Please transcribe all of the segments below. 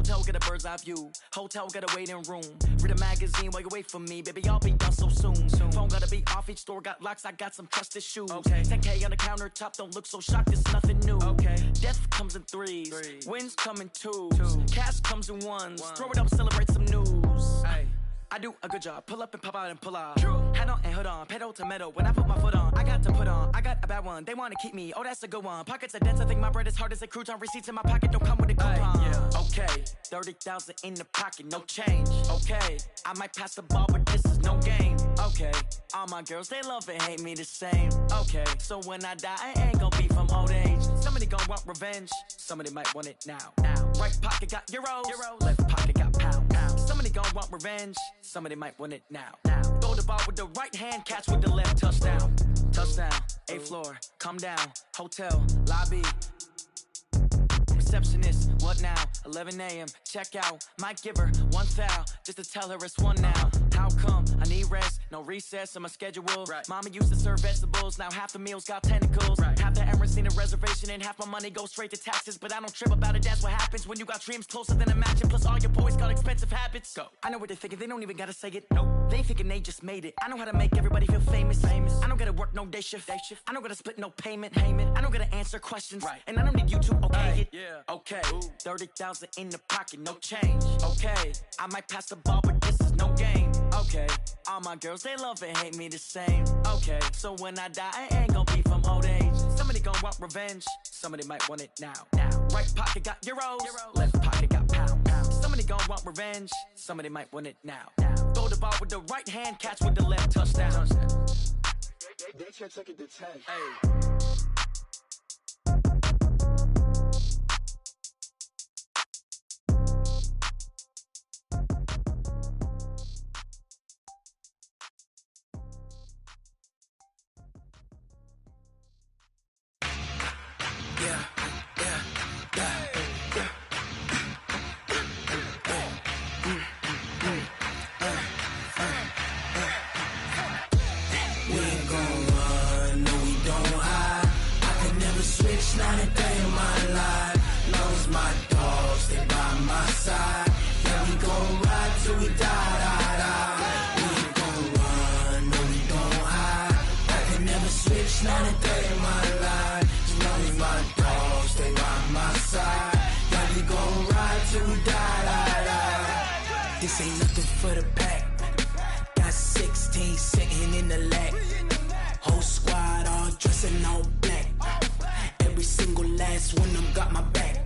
Hotel get a bird's eye view. Hotel got a waiting room. Read a magazine while you wait for me. Baby, I'll be done so soon. Phone gotta be off, each store got locks. I got some trusted shoes. 10K on the countertop, don't look so shocked, it's nothing new. Death comes in threes. Wins come in twos. Cash comes in ones. Throw it up, celebrate some news. I do a good job. Pull up and pop out and pull out. Hat on and hood on. Pedal to metal. When I put my foot on, I got to put on. I got a bad one. They want to keep me. Oh, that's a good one. Pockets are dense. I think my bread is hard as a crouton. Receipts in my pocket don't come with a coupon. Okay, 30,000 in the pocket, no change. Okay, I might pass the ball, but this is no game. Okay, all my girls, they love and hate me the same. Okay, so when I die, I ain't gonna be from old age. Somebody gon' want revenge. Somebody might want it now. Right pocket got euros. Left pocket got pounds. Somebody gon' want revenge. Somebody might want it now. Throw the ball with the right hand, catch with the left, touchdown. Touchdown, 8th floor, come down, hotel, lobby. Receptionist, what now? 11 a.m., check out. Might give her one foul, just to tell her it's one now. How come? I need rest, no recess on my schedule. Mama used to serve vegetables, now half the meals got tentacles. Half the errands need a reservation and half my money goes straight to taxes. But I don't trip about it, that's what happens when you got dreams closer than a match. Plus all your boys got expensive habits. Go. I know what they're thinking, they don't even gotta say it. Nope. They thinking they just made it. I know how to make everybody feel famous. I don't gotta work no day shift. I don't gotta split no payment. I don't gotta answer questions. And I don't need you to okay it. Okay, 30,000 in the pocket, no change. Okay, I might pass the ball, but this is no game. Okay, all my girls, they love and hate me the same. Okay, so when I die, I ain't gonna be from old age. Somebody gon' want revenge. Somebody might want it now. Right pocket got euros. Left pocket got pounds. Somebody gon' want revenge. Somebody might want it now. Throw the ball with the right hand, catch with the left, touchdown. They can't take it to 10. Not a day in my life. Lost my dogs, they by my side. Yeah, we gon' ride till we die. We ain't gon' run, no, we don't hide. I can never switch, not a day in my life. As long as my dogs, stay by my side. Yeah, we gon' ride till we die. This ain't nothing for the pack. Got 16 sitting in the lap. Whole squad all dressing all black. Every single last one of them got my back.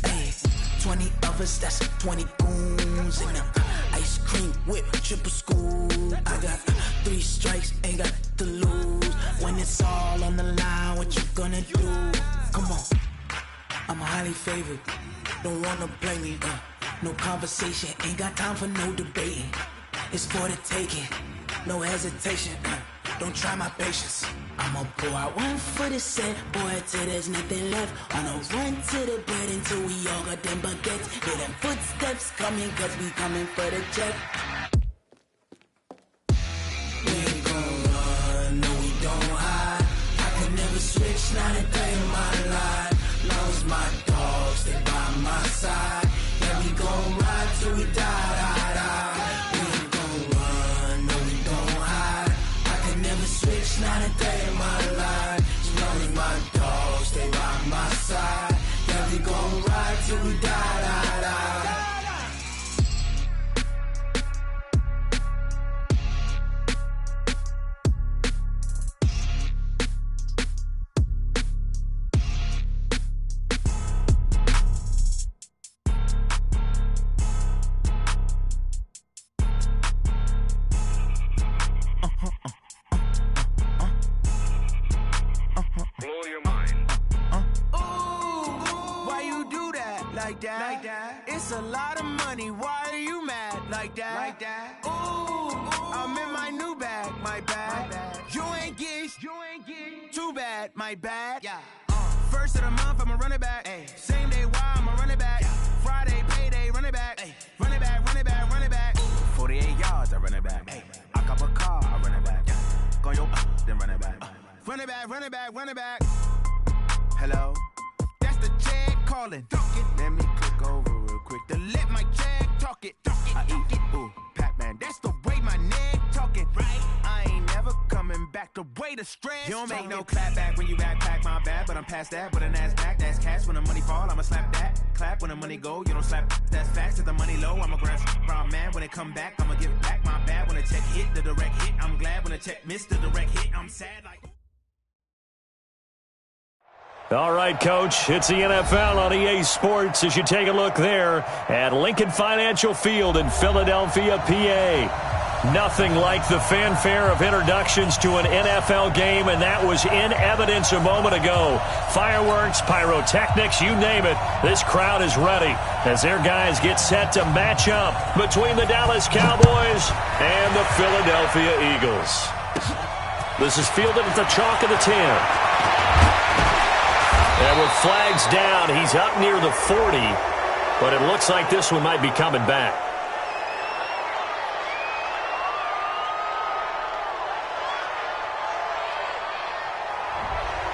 Ay, 20 of us, that's 20 goons in them. Ice cream whip, triple school. I got 3 strikes, ain't got to lose. When it's all on the line, what you gonna do? Come on, I'm highly favored. Don't wanna play me, no conversation. Ain't got time for no debating. It's for the taking, no hesitation. Don't try my patience. I'ma pour out one for the set, boy, till there's nothing left. On a run to the bread until we all got them baguettes. Hear them footsteps coming, cause we coming for the check. We ain't gon' run, no, we don't hide. I can never switch, not a day in my life. Lost my dogs, they by my side. Yeah, we gon' ride till we die. Switch, not a day in my life. As long as my dogs stay by my side. Yeah, we gon' ride till we die. Like that. It's a lot of money. Why are you mad like that? Ooh, I'm in my new bag. My bad. You ain't get. Too bad. My bad. Yeah. First of the month, I'ma run it back. Ay. Same day, why I'ma run it back. Friday, payday, run it back. Ay. Run it back. 48 yards, I run it back. Ay. I cop a car, I run it back. Go yo, then run it back. Run it back. Hello. The Chad calling. Let me click the stress. You don't make no clap back when you backpack, my bad. But I'm past that with a NASDAQ, that's cash. When the money fall, I'ma slap that. Clap when the money go, you don't slap. That's facts. If the money low, I'ma grab brown man. When it come back, I'ma give back my bad. When the check hit, the direct hit. I'm glad when the check missed the direct hit. I'm sad like. All right, Coach, it's the NFL on EA Sports as you take a look there at Lincoln Financial Field in Philadelphia, PA. Nothing like the fanfare of introductions to an NFL game, and that was in evidence a moment ago. Fireworks, pyrotechnics, you name it, this crowd is ready as their guys get set to match up between the Dallas Cowboys and the Philadelphia Eagles. This is fielded at the chalk of the 10. And with flags down, he's up near the 40, but it looks like this one might be coming back.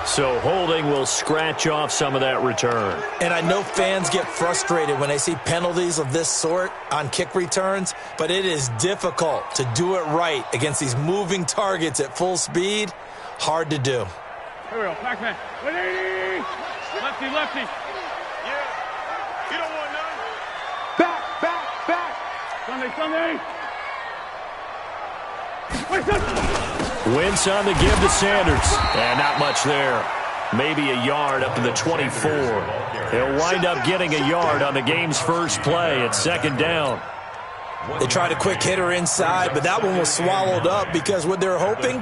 So holding will scratch off some of that return. And I know fans get frustrated when they see penalties of this sort on kick returns, but it is difficult to do it right against these moving targets at full speed. Hard to do. Here we go, backman. 180! Lefty, lefty. Yeah, you don't want none. Back. Sunday. Wentz on the give to Sanders. And not much there. Maybe a yard up to the 24. He'll wind up getting a yard on the game's first play at second down. They tried a quick hitter inside, but that one was swallowed up because what they're hoping,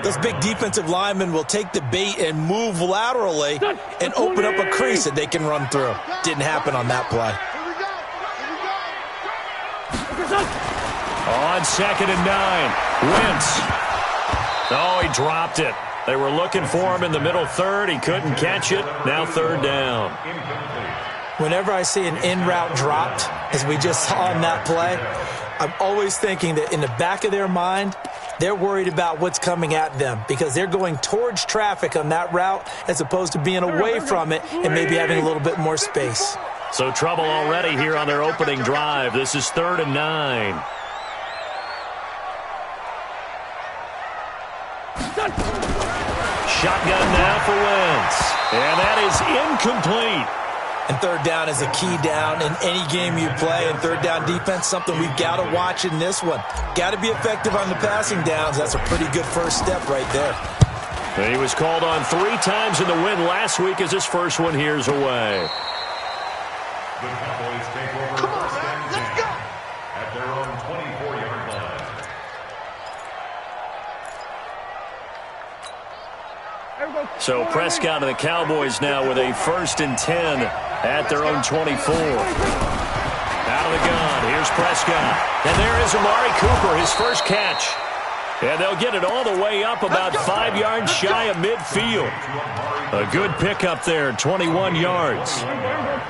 those big defensive linemen will take the bait and move laterally and open up a crease that they can run through. Didn't happen on that play. On 2nd and 9, Wentz. Oh, he dropped it. They were looking for him in the middle third. He couldn't catch it. Now 3rd down. Whenever I see an in-route dropped, as we just saw in that play, I'm always thinking that in the back of their mind, they're worried about what's coming at them because they're going towards traffic on that route as opposed to being away from it and maybe having a little bit more space. So trouble already here on their opening drive. This is 3rd and 9. Shotgun now for Wentz. And that is incomplete. And 3rd down is a key down in any game you play. And 3rd down defense, something we've got to watch in this one. Got to be effective on the passing downs. That's a pretty good first step right there. He was called on 3 times in the win last week as his first one here's away. The Cowboys take over first and 10 at their own 24-yard line. So Prescott and the Cowboys now with a 1st and 10 at their own 24. Out of the gun, here's Prescott. And there is Amari Cooper, his first catch. And they'll get it all the way up about 5 yards shy of midfield. A good pickup there, 21 yards.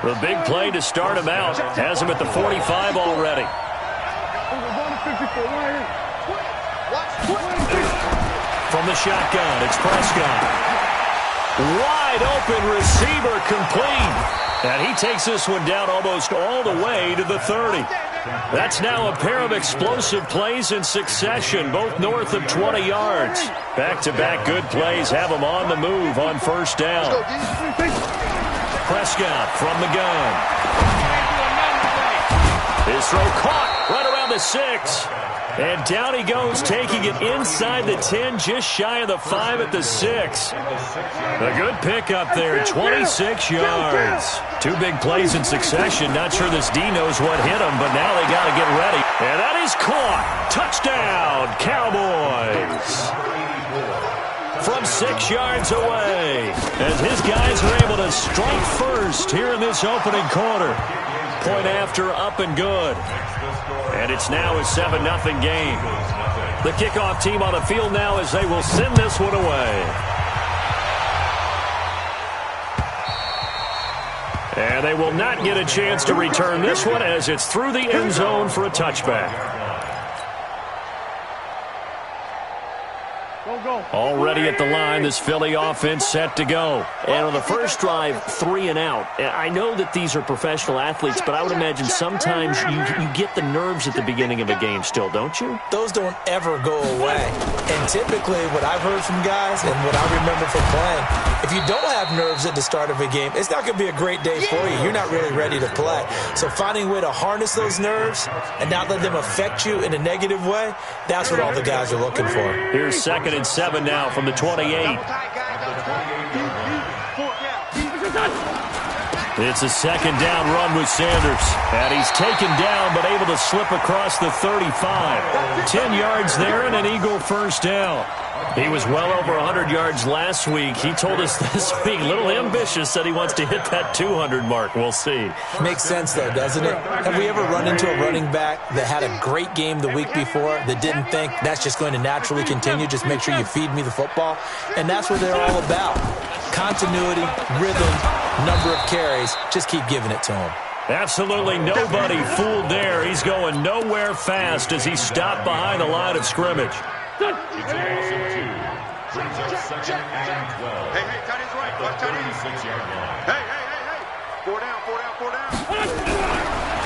The big play to start him out. Has him at the 45 already. From the shotgun, it's Prescott. Wide open receiver complete. And he takes this one down almost all the way to the 30. That's now a pair of explosive plays in succession, both north of 20 yards. Back-to-back good plays have him on the move on 1st down. Prescott from the gun. His throw caught right around the 6. And down he goes, taking it inside the 10, just shy of the 5 at the 6. A good pickup there, 26 yards. 2 big plays in succession. Not sure this D knows what hit him, but now they got to get ready. And that is caught. Touchdown, Cowboys. From 6 yards away, as his guys are able to strike first here in this opening quarter. Point after, up and good. And it's now a 7-0 game. The kickoff team on the field now as they will send this one away. And they will not get a chance to return this one as it's through the end zone for a touchback. Already at the line, this Philly offense set to go. And on the first drive, 3 and out. I know that these are professional athletes, but I would imagine sometimes you get the nerves at the beginning of a game still, don't you? Those don't ever go away. And typically what I've heard from guys and what I remember from playing, if you don't have nerves at the start of a game, it's not going to be a great day for you. You're not really ready to play. So finding a way to harness those nerves and not let them affect you in a negative way, that's what all the guys are looking for. Here's 2nd and 7 now from the 28. It's a 2nd down run with Sanders. And he's taken down but able to slip across the 35. 10 yards there and an Eagle first down. He was well over 100 yards last week. He told us this week, a little ambitious, said he wants to hit that 200 mark. We'll see. Makes sense, though, doesn't it? Have we ever run into a running back that had a great game the week before that didn't think that's just going to naturally continue? Just make sure you feed me the football. And that's what they're all about. Continuity, rhythm, number of carries. Just keep giving it to him. Absolutely nobody fooled there. He's going nowhere fast as he stopped behind the line of scrimmage. It's a loss of 2. Brings up 2nd and 12. Hey, tight end's right. Watch tight end. 36-yard line. Hey. 4 down.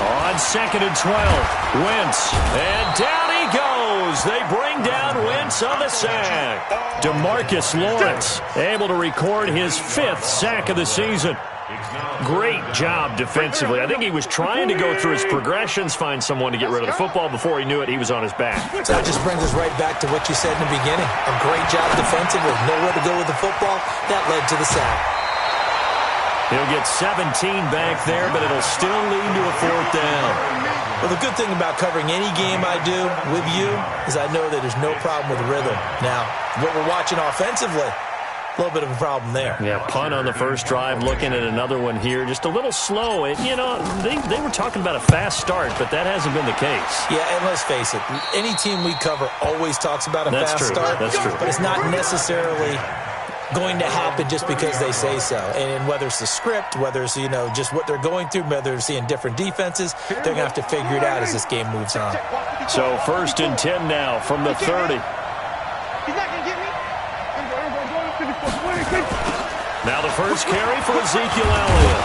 On 2nd and 12, Wentz. And down he goes. They bring down Wentz on the sack. DeMarcus Lawrence able to record his 5th sack of the season. Great job defensively. I think he was trying to go through his progressions, find someone to get rid of the football. Before he knew it, he was on his back. So that just brings us right back to what you said in the beginning. A great job defensively. Nowhere to go with the football. That led to the sack. He'll get 17 back there, but it'll still lead to a 4th down. Well, the good thing about covering any game I do with you is I know that there's no problem with rhythm. Now, what we're watching offensively, a little bit of a problem there. Yeah, punt on the first drive, looking at another one here. Just a little slow. And, you know, they were talking about a fast start, but that hasn't been the case. Yeah, and let's face it, any team we cover always talks about a fast start. That's true. But it's not necessarily going to happen just because they say so. And whether it's the script, whether it's, just what they're going through, whether they're seeing different defenses, they're going to have to figure it out as this game moves on. So 1st and 10 now from the 30. Now the first carry for Ezekiel Elliott.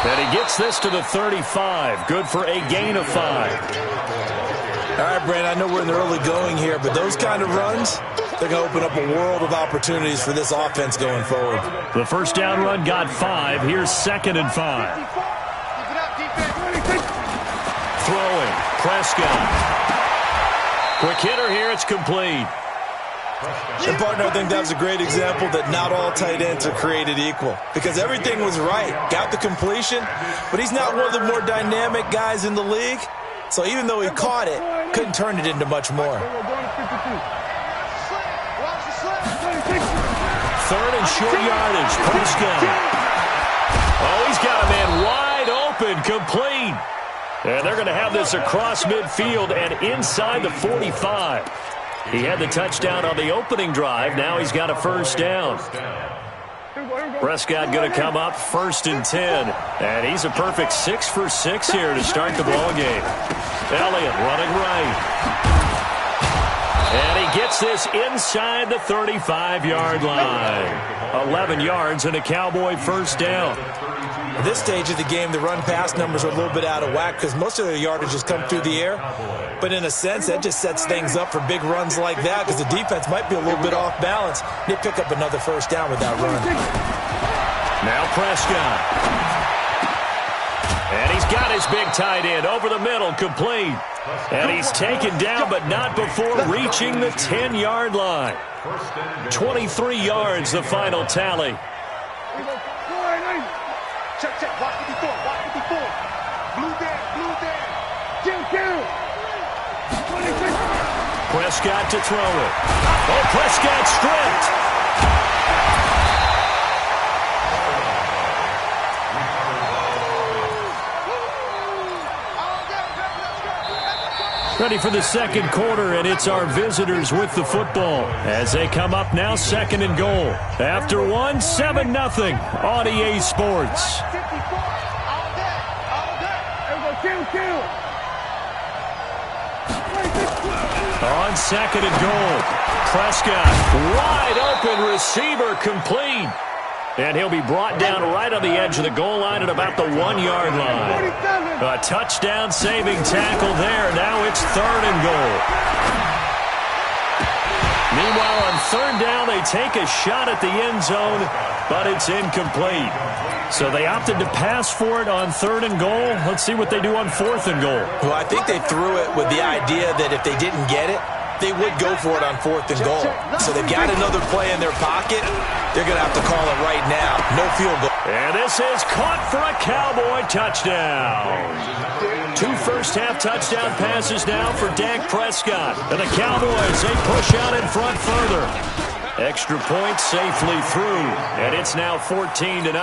And he gets this to the 35. Good for a gain of 5. All right, Brandon, I know we're in the early going here, but those kind of runs, they're going to open up a world of opportunities for this offense going forward. The first down run got 5. Here's 2nd and 5. Throwing. Prescott. Quick hitter here. It's complete. And, partner, I think that was a great example that not all tight ends are created equal because everything was right. Got the completion, but he's not one of the more dynamic guys in the league. So even though he caught it, couldn't turn it into much more. 3rd and short yardage. Prescott. Oh, he's got a man wide open, complete. And they're going to have this across midfield and inside the 45. He had the touchdown on the opening drive. Now he's got a first down. Prescott going to come up 1st and 10. And he's a perfect 6 for 6 here to start the ball game. Elliott running right. And he gets this inside the 35-yard line. 11 yards and a Cowboy first down. At this stage of the game, the run-pass numbers are a little bit out of whack because most of their yardage has come through the air. But in a sense, that just sets things up for big runs like that because the defense might be a little bit off balance. They pick up another first down with that run. Now Prescott. And he's got his big tight end over the middle, complete. And he's taken down, but not before reaching the 10-yard line. 23 yards, the final tally. Check. Watch 54. Blue there. Kill. Prescott to throw it. Oh, Prescott stripped. Ready for the second quarter, and it's our visitors with the football as they come up now 2nd and goal. After 7-0 on EA Sports. On second and goal, Prescott, wide open receiver, complete. And he'll be brought down right on the edge of the goal line at about the 1-yard line. A touchdown-saving tackle there. Now it's third and goal. Meanwhile, on third down, they take a shot at the end zone, but it's incomplete. So they opted to pass for it on third and goal. Let's see what they do on fourth and goal. Well, I think they threw it with the idea that if they didn't get it, they would go for it on fourth and goal. So they've got another play in their pocket. They're going to have to call it right now. No field goal. And this is caught for a Cowboy touchdown. 2 first-half touchdown passes now for Dak Prescott. And the Cowboys, they push out in front further. Extra point safely through. And it's now 14-0.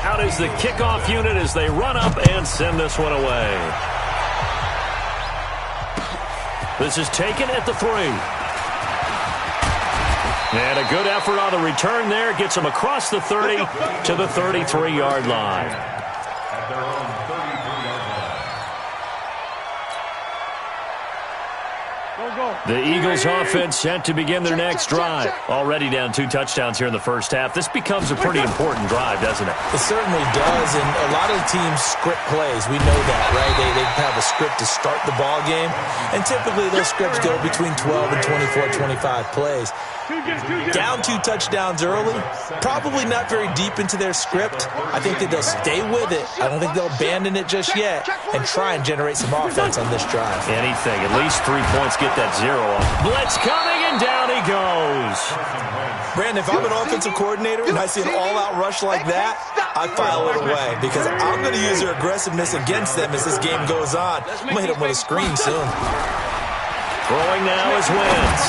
Out is the kickoff unit as they run up and send this one away. This is taken at the 3. And a good effort on the return there. Gets him across the 30 to the 33-yard line. At their own 33-yard line. The Eagles offense set to begin their next drive. Already down 2 touchdowns here in the first half. This becomes a pretty important drive, doesn't it? It certainly does, and a lot of teams script plays. We know that, right? They have a script to start the ball game, and typically those scripts go between 12 and 24, 25 plays. Down 2 touchdowns early, probably not very deep into their script. I think that they'll stay with it. I don't think they'll abandon it just yet and try and generate some offense on this drive. Anything, at least 3 points, get that 0 off. Blitz coming, and down he goes. Brandon, if I'm an offensive coordinator and I see an all-out rush like that, I file it away because I'm going to use their aggressiveness against them as this game goes on. I'm going to hit them with a screen soon. Throwing now is Wentz.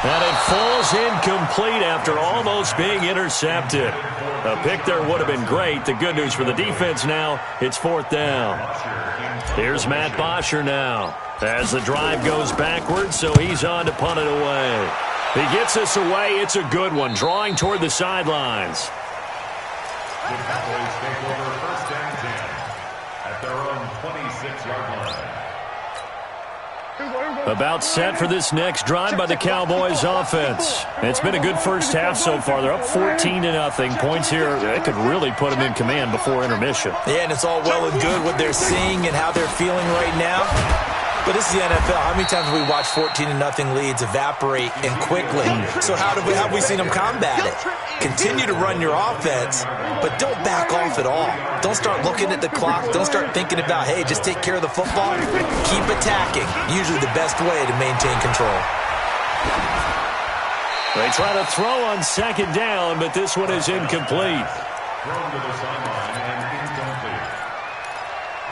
And it falls incomplete after almost being intercepted. A pick there would have been great. The good news for the defense now, it's 4th down. Here's Matt Bosher now as the drive goes backwards, so he's on to punt it away. He gets this away. It's a good one, drawing toward the sidelines. The Cowboys take over 1st and 10 at their own 26-yard line. About set for this next drive by the Cowboys offense. It's been a good first half so far. They're up 14-0. Points here, they could really put them in command before intermission. Yeah, and it's all well and good what they're seeing and how they're feeling right now. But this is the NFL. How many times have we watched 14-0 leads evaporate and quickly? So how have we seen them combat it? Continue to run your offense, but don't back off at all. Don't start looking at the clock. Don't start thinking about, hey, just take care of the football. Keep attacking. Usually the best way to maintain control. They try to throw on second down, but this one is incomplete. Thrown to the sideline and incomplete.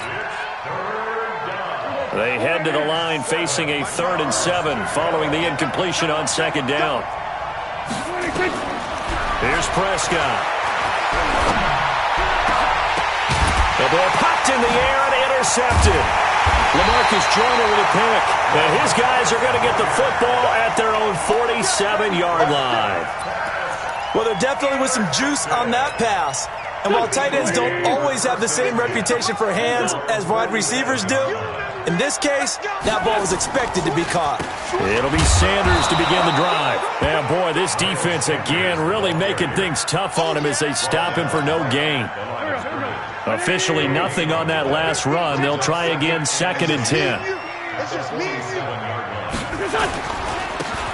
It's 3rd down. They head to the line facing a 3rd and 7 following the incompletion on second down. Here's Prescott. The ball popped in the air and intercepted. LaMarcus Joyner with a pick. And his guys are going to get the football at their own 47-yard line. Well, there definitely was some juice on that pass. And while tight ends don't always have the same reputation for hands as wide receivers do, in this case, that ball was expected to be caught. It'll be Sanders to begin the drive. And boy, this defense again really making things tough on him as they stop him for no gain. Officially nothing on that last run. They'll try again 2nd and 10.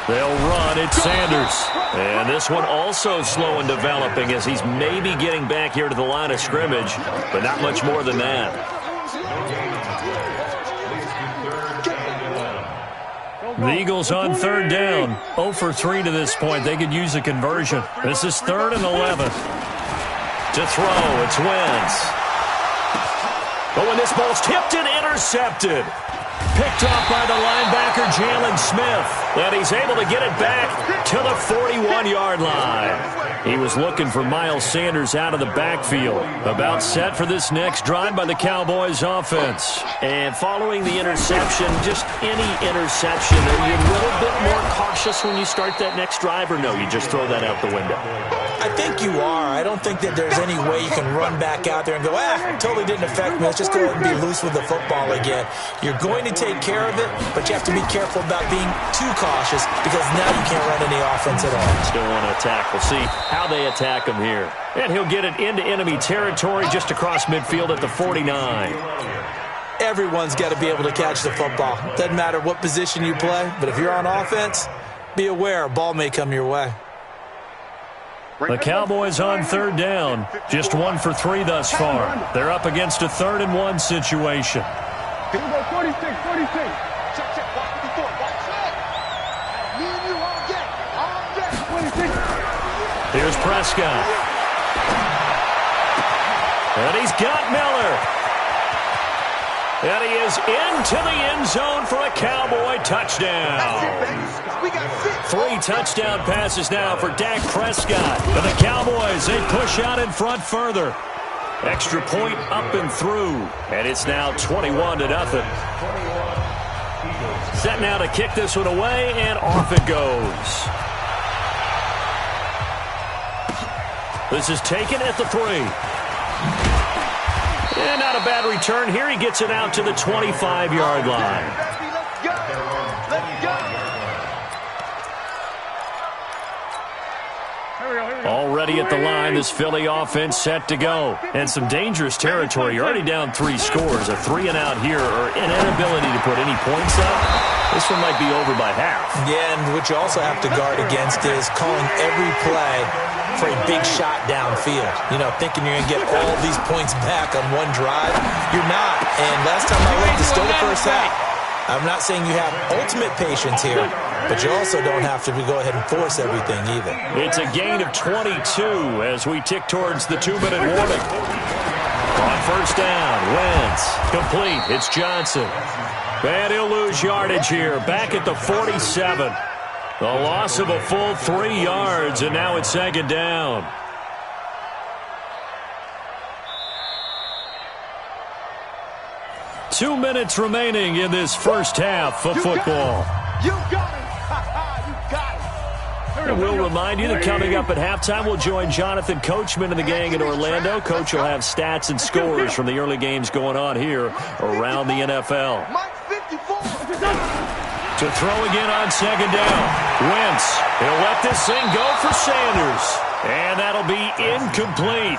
They'll run. It's Sanders. And this one also slow in developing as he's maybe getting back here to the line of scrimmage, but not much more than that. The Eagles on 3rd down. 0 for 3 to this point. They could use a conversion. This is 3rd and 11. To throw, it's Wentz. But when this ball's tipped and intercepted. Picked off by the linebacker, Jalen Smith. And he's able to get it back to the 41-yard line. He was looking for Miles Sanders out of the backfield. About set for this next drive by the Cowboys offense. And following the interception, just any interception, are you a little bit more cautious when you start that next drive, or no, you just throw that out the window? I think you are. I don't think that there's any way you can run back out there and go, it totally didn't affect me. Let's just go ahead and be loose with the football again. You're going to take care of it, but you have to be careful about being too cautious because now you can't run any offense at all. Still want to attack. We'll see how they attack him here. And he'll get it into enemy territory just across midfield at the 49. Everyone's got to be able to catch the football. Doesn't matter what position you play, but if you're on offense, be aware a ball may come your way. The Cowboys on third down. Just 1 for 3 thus far. They're up against a 3rd-and-1 situation. Can you go 46, 46? Check, check, watch me before, watch it. Me and you on deck, 26. Here's Prescott. And he's got Miller. And he is into the end zone for a Cowboy touchdown. That's it, baby. We got 6. 3 touchdown passes now for Dak Prescott. And the Cowboys, they push out in front further. Extra point up and through. And it's now 21-0. Set now to kick this one away, and off it goes. This is taken at the 3. And not a bad return here. He gets it out to the 25-yard line. Let's go. Let's go. Already at the line, this Philly offense set to go. And some dangerous territory. You're already down 3 scores. A 3-and-out here, or an inability to put any points up. This one might be over by half. Yeah, and what you also have to guard against is calling every play for a big shot downfield. You know, thinking you're going to get all these points back on one drive. You're not. And last time I looked, it's still the first half. I'm not saying you have ultimate patience here, but you also don't have to go ahead and force everything either. It's a gain of 22 as we tick towards the 2-minute warning. On first down, Wentz. Complete. It's Johnson. And he'll lose yardage here. Back at the 47. The loss of a full 3 yards, and now it's 2nd down. Two minutes remaining in this first half of football. You got it. You got it. And we'll remind you that coming up at halftime, we'll join Jonathan Coachman and the gang in Orlando. Coach will have stats and scores from the early games going on here around the NFL. To throw again on 2nd down. Wentz. He'll let this thing go for Sanders. And that'll be incomplete.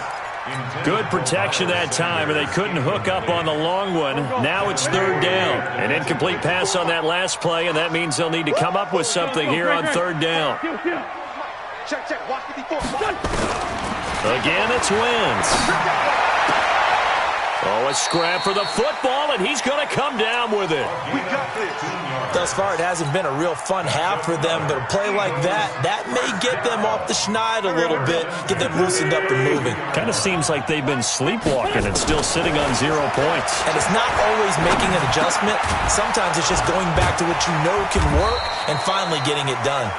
Good protection that time, and they couldn't hook up on the long one. Now it's 3rd down. An incomplete pass on that last play, and that means they'll need to come up with something here on 3rd down. Again, it's Wentz. Oh, a scrap for the football, and he's going to come down with it. We got this. Thus far, it hasn't been a real fun half for them, but a play like that may get them off the schneid a little bit, get them loosened up and moving. Kind of seems like they've been sleepwalking and still sitting on 0 points. And it's not always making an adjustment. Sometimes it's just going back to what you know can work and finally getting it done.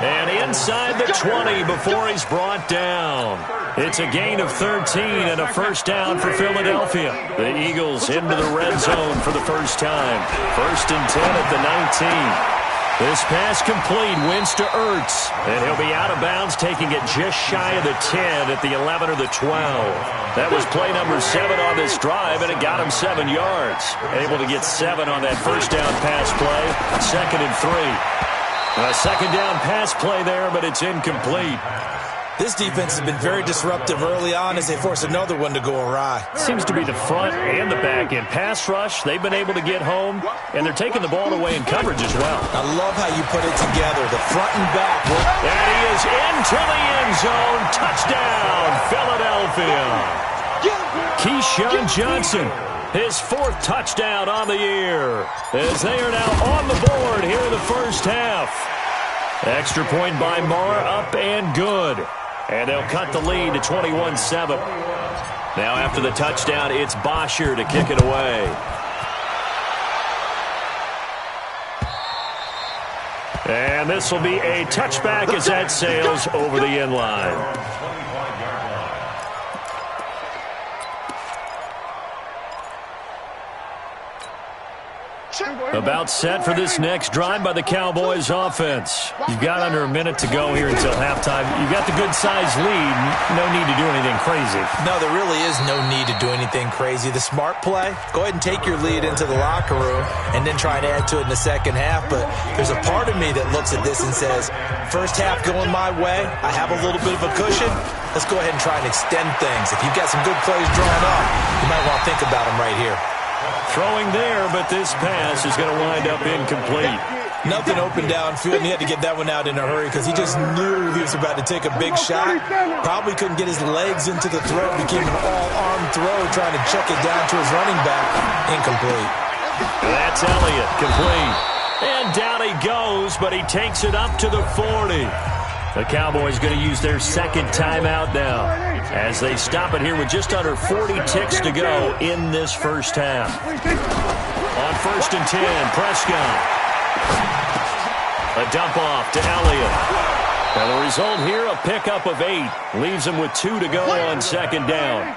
And inside the 20 before he's brought down. It's a gain of 13 and a first down for Philadelphia. The Eagles into the red zone for the first time. 1st and 10 at the 19. This pass complete, Wentz to Ertz. And he'll be out of bounds, taking it just shy of the 10 at the 11 or the 12. That was play number 7 on this drive, and it got him 7 yards. Able to get 7 on that first down pass play. 2nd and 3. A 2nd down pass play there, but it's incomplete. This defense has been very disruptive early on as they force another one to go awry. Seems to be the front and the back end. Pass rush, they've been able to get home, and they're taking the ball away in coverage as well. I love how you put it together, the front and back. And he is into the end zone. Touchdown, Philadelphia. Keyshawn Johnson, his 4th touchdown on the year, as they are now on the board here in the first half. Extra point by Marr, up and good. And they'll cut the lead to 21-7. Now after the touchdown, it's Bosher to kick it away. And this will be a touchback as that sails over the end line. About set for this next drive by the Cowboys offense. You've got under a minute to go here until halftime. You've got the good-sized lead. No need to do anything crazy. No, there really is no need to do anything crazy. The smart play, go ahead and take your lead into the locker room and then try and add to it in the second half. But there's a part of me that looks at this and says, first half going my way, I have a little bit of a cushion. Let's go ahead and try and extend things. If you've got some good plays drawn up, you might want to think about them right here. Throwing there, but this pass is going to wind up incomplete. Nothing open downfield, and he had to get that one out in a hurry because he just knew he was about to take a big shot. Probably couldn't get his legs into the throw. It became an all-arm throw trying to check it down to his running back. Incomplete. That's Elliott, complete. And down he goes, but he takes it up to the 40. The Cowboys going to use their second timeout now as they stop it here with just under 40 ticks to go in this first half. On 1st and 10, Prescott. A dump off to Elliott. And the result here, a pickup of 8. Leaves him with 2 to go on second down.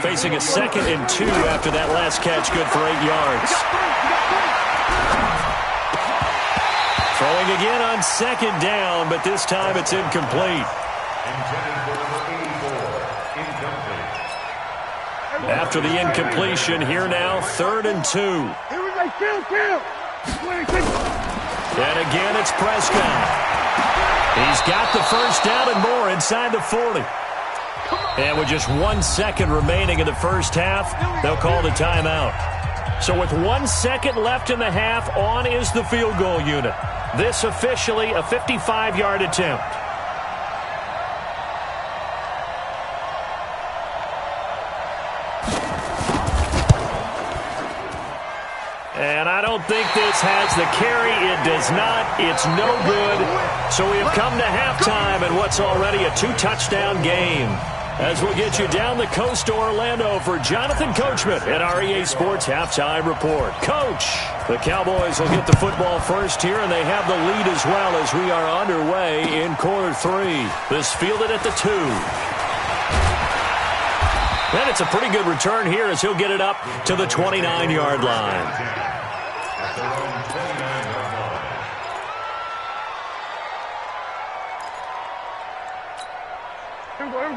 Facing a 2nd and 2 after that last catch, good for 8 yards. Throwing again on second down, but this time it's incomplete. After the incompletion, here now, 3rd and 2. And again, it's Prescott. He's got the first down and more inside the 40. And with just 1 second remaining in the first half, they'll call the timeout. So with 1 second left in the half, on is the field goal unit. This officially a 55-yard attempt. And I don't think this has the carry. It does not. It's no good. So we have come to halftime in what's already a 2-touchdown game. As we'll get you down the coast to Orlando for Jonathan Coachman at our EA Sports Halftime Report. Coach, the Cowboys will get the football first here, and they have the lead as well as we are underway in quarter 3. This fielded at the 2. And it's a pretty good return here as he'll get it up to the 29-yard line.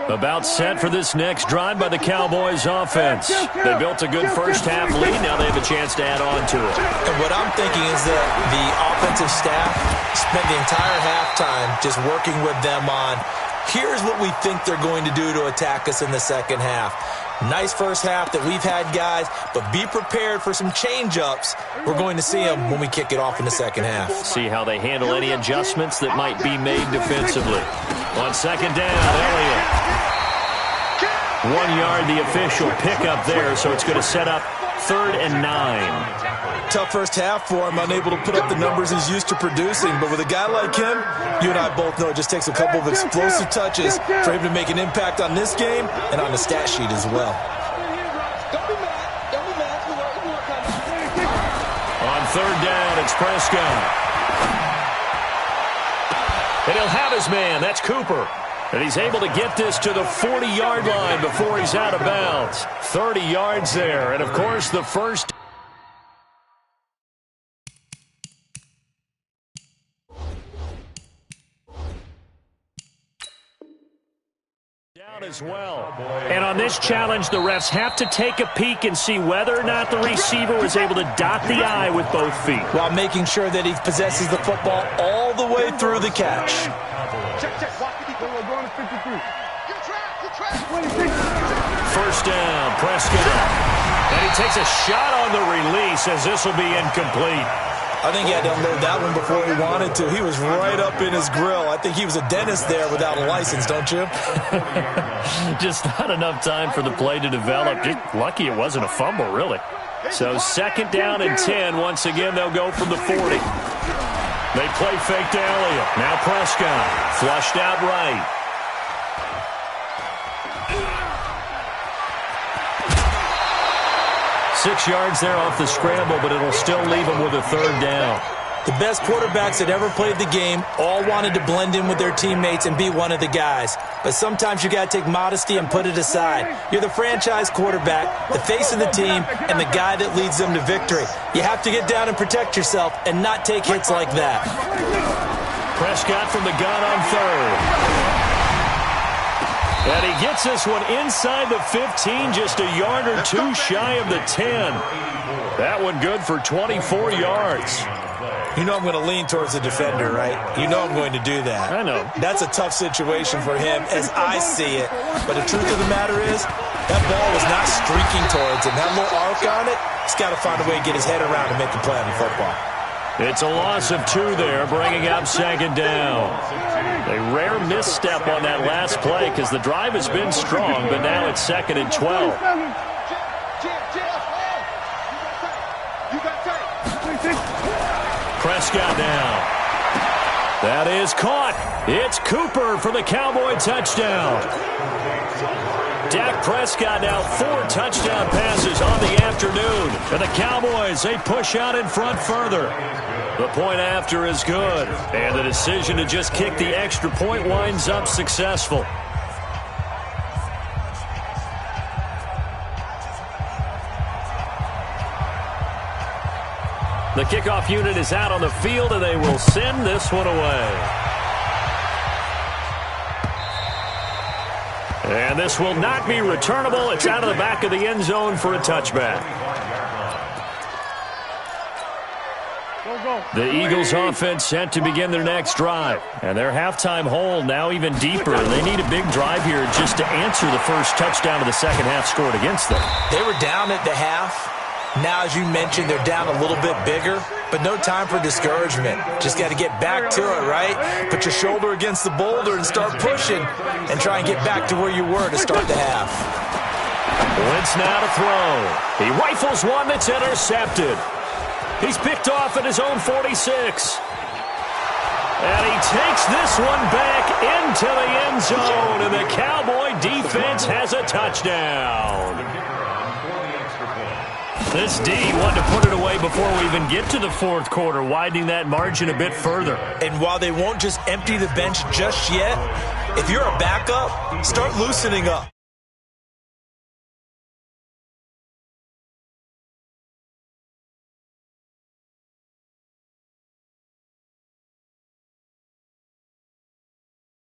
About set for this next drive by the Cowboys offense. They built a good first half lead. Now they have a chance to add on to it. And what I'm thinking is that the offensive staff spent the entire halftime just working with them on, here's what we think they're going to do to attack us in the second half. Nice first half that we've had, guys, but be prepared for some change-ups. We're going to see them when we kick it off in the second half. See how they handle any adjustments that might be made defensively. On second down, Elliott. 1 yard, the official pickup there, so it's going to set up 3rd and 9. Tough first half for him, unable to put up the numbers he's used to producing. But with a guy like him, you and I both know it just takes a couple of explosive touches for him to make an impact on this game and on the stat sheet as well. On 3rd down, it's Prescott. And he'll have his man. That's Cooper. And he's able to get this to the 40-yard line before he's out of bounds. 30 yards there. And, of course, the first down as well. And on this challenge, the refs have to take a peek and see whether or not the receiver was able to dot the I with both feet, while making sure that he possesses the football all the way through the catch. First down, Prescott. And he takes a shot on the release as this will be incomplete. I think he had to unload that one before he wanted to. He was right up in his grill. I think he was a dentist there without a license, don't you? Just not enough time for the play to develop. Just lucky it wasn't a fumble, really. So 2nd down and 10. Once again, they'll go from the 40. They play fake to Elliott. Now Prescott. Flushed out right. Six yards there off the scramble, but it'll still leave him with a 3rd down. The best quarterbacks that ever played the game all wanted to blend in with their teammates and be one of the guys. but sometimes you got to take modesty and put it aside. You're the franchise quarterback, the face of the team, and the guy that leads them to victory. You have to get down and protect yourself and not take hits like that. Prescott from the gun on third. And he gets this one inside the 15, just a yard or two shy of the 10. That one good for 24 yards. You know I'm going to lean towards the defender, right? You know I'm going to do that. I know. That's a tough situation for him as I see it. But the truth of the matter is, that ball was not streaking towards him. That little arc on it, he's got to find a way to get his head around and make a play on the football. It's a loss of 2 there, bringing up second down. A rare misstep on that last play because the drive has been strong, but now it's 2nd and 12. Prescott down. That is caught. It's Cooper for the Cowboy touchdown. Dak Prescott now 4 touchdown passes on the afternoon. And the Cowboys, they push out in front further. The point after is good. And the decision to just kick the extra point winds up successful. The kickoff unit is out on the field, and they will send this one away. And this will not be returnable. It's out of the back of the end zone for a touchback. The Eagles offense set to begin their next drive. And their halftime hole now even deeper. They need a big drive here just to answer the first touchdown of the second half scored against them. They were down at the half. Now, as you mentioned, they're down a little bit bigger, but no time for discouragement. Just got to get back to it, right? Put your shoulder against the boulder and start pushing and try and get back to where you were to start the half. Wentz now to throw. He rifles one that's intercepted. He's picked off at his own 46. And he takes this one back into the end zone, and the Cowboy defense has a touchdown. This D wanted to put it away before we even get to the fourth quarter, widening that margin a bit further. And while they won't just empty the bench just yet, if you're a backup, start loosening up.